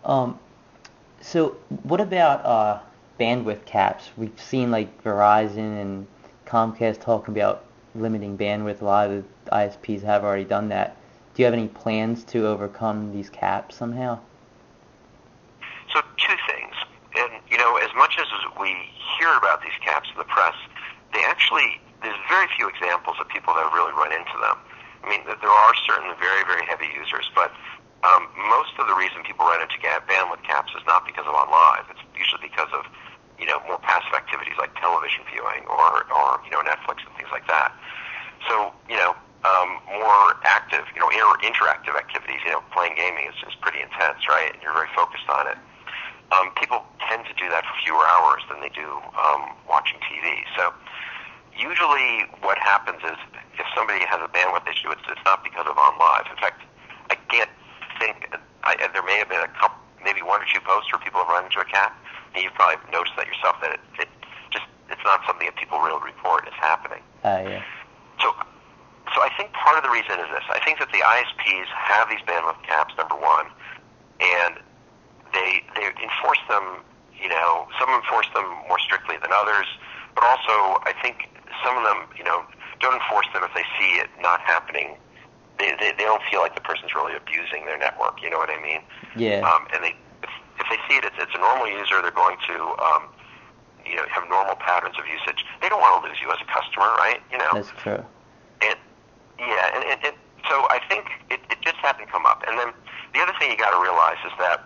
Um, so what about bandwidth caps? We've seen like Verizon and Comcast talking about limiting bandwidth. A lot of the ISPs have already done that. Do you have any plans to overcome these caps somehow? So two things. And, as much as we hear about these caps in the press, there's very few examples of people that have really run into them. I mean, there are certain very, very heavy users, but most of the reason people run into bandwidth caps is not because of OnLive. It's usually because of, more passive activities like television viewing or Netflix and things like that. So, more active, interactive activities, playing gaming is pretty intense, right? And you're very focused on it. People tend to do that for fewer hours than they do watching TV. So usually what happens is if somebody has a bandwidth issue, it's not because of OnLive. In fact, I can't think, there may have been maybe one or two posts where people have run into a cap, and you've probably noticed that yourself, that it's not something that people really report is happening. Yeah. So I think part of the reason is this. I think that the ISPs have these bandwidth caps, number one, and they enforce them, some enforce them more strictly than others, but also I think some of them, don't enforce them if they see it not happening. They don't feel like the person's really abusing their network, you know what I mean? Yeah. And if they see it's a normal user, they're going to, have normal patterns of usage. They don't want to lose you as a customer, right? That's true. And yeah, and so I think it just hadn't come up. And then the other thing you got to realize is that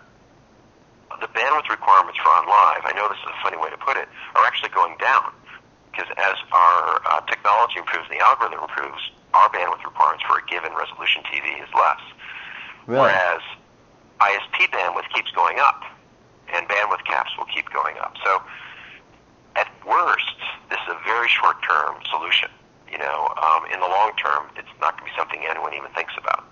the bandwidth requirements for OnLive, I know this is a funny way to put it, are actually going down. Because as our technology improves and the algorithm improves, our bandwidth requirements for a given resolution TV is less. Really? Whereas ISP bandwidth keeps going up, and bandwidth caps will keep going up. So at worst, this is a very short-term solution. In the long term, it's not going to be something anyone even thinks about.